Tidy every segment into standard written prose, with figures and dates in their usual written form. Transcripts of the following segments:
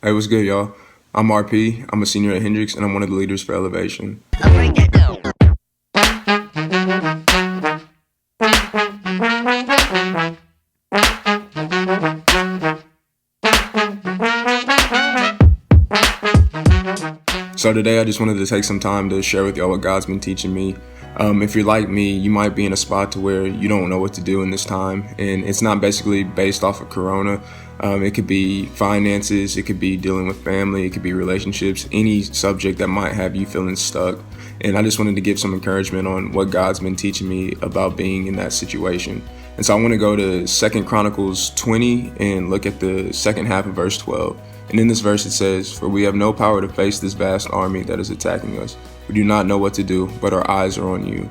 Hey, what's good, y'all? I'm RP. I'm a senior at Hendrix, and I'm one of the leaders for Elevation. So today I just wanted to take some time to share with y'all what God's been teaching me. If you're like me, you might be in a spot to where you don't know what to do in this time, and it's not basically based off of Corona. It could be finances, it could be dealing with family, it could be relationships, any subject that might have you feeling stuck. And I just wanted to give some encouragement on what God's been teaching me about being in that situation. And so I want to go to 2 Chronicles 20 and look at the second half of verse 12. And in this verse it says, "For we have no power to face this vast army that is attacking us. We do not know what to do, but our eyes are on you."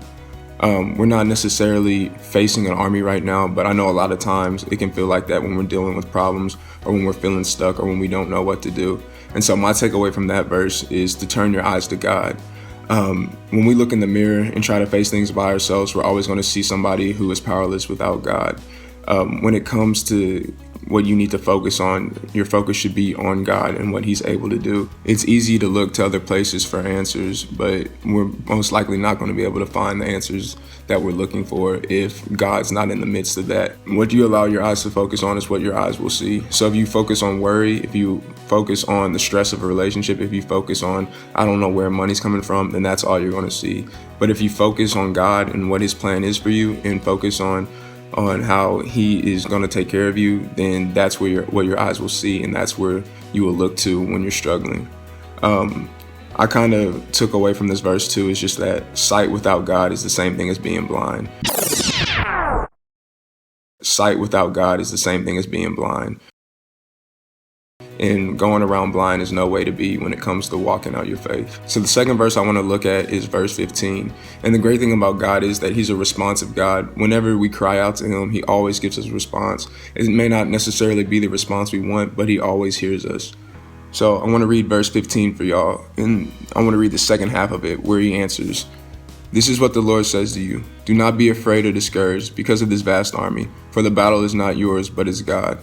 We're not necessarily facing an army right now, but I know a lot of times it can feel like that when we're dealing with problems or when we're feeling stuck or when we don't know what to do. And so my takeaway from that verse is to turn your eyes to God. When we look in the mirror and try to face things by ourselves, we're always going to see somebody who is powerless without God. When it comes to what you need to focus on, your focus should be on God and what He's able to do. It's easy to look to other places for answers, but we're most likely not going to be able to find the answers that we're looking for if God's not in the midst of that. What you allow your eyes to focus on is what your eyes will see. So if you focus on worry, if you focus on the stress of a relationship, if you focus on, I don't know where money's coming from, then that's all you're going to see. But if you focus on God and what His plan is for you and focus on how He is going to take care of you, then that's where what your eyes will see, and that's where you will look to when you're struggling. I kind of took away from this verse too, is just that sight without God is the same thing as being blind. Sight without God is the same thing as being blind. And going around blind is no way to be when it comes to walking out your faith. So the second verse I want to look at is verse 15. And the great thing about God is that He's a responsive God. Whenever we cry out to Him, He always gives us a response. It may not necessarily be the response we want, but He always hears us. So I want to read verse 15 for y'all. And I want to read the second half of it where He answers, "This is what the Lord says to you. Do not be afraid or discouraged because of this vast army, for the battle is not yours, but is God."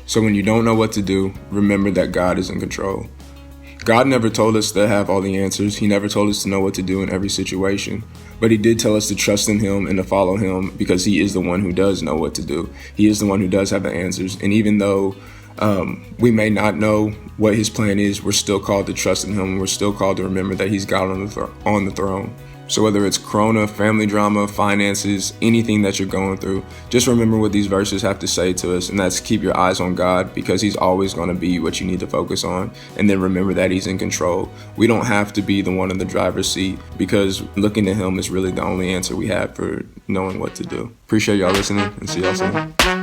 So when you don't know what to do, remember that God is in control. God never told us to have all the answers. He never told us to know what to do in every situation. But He did tell us to trust in Him and to follow Him because He is the one who does know what to do. He is the one who does have the answers. And even though we may not know what His plan is, we're still called to trust in Him. We're still called to remember that He's God on the throne. So whether it's Corona, family drama, finances, anything that you're going through, just remember what these verses have to say to us, and that's keep your eyes on God because He's always going to be what you need to focus on, and then remember that He's in control. We don't have to be the one in the driver's seat because looking to Him is really the only answer we have for knowing what to do. Appreciate y'all listening, and see y'all soon.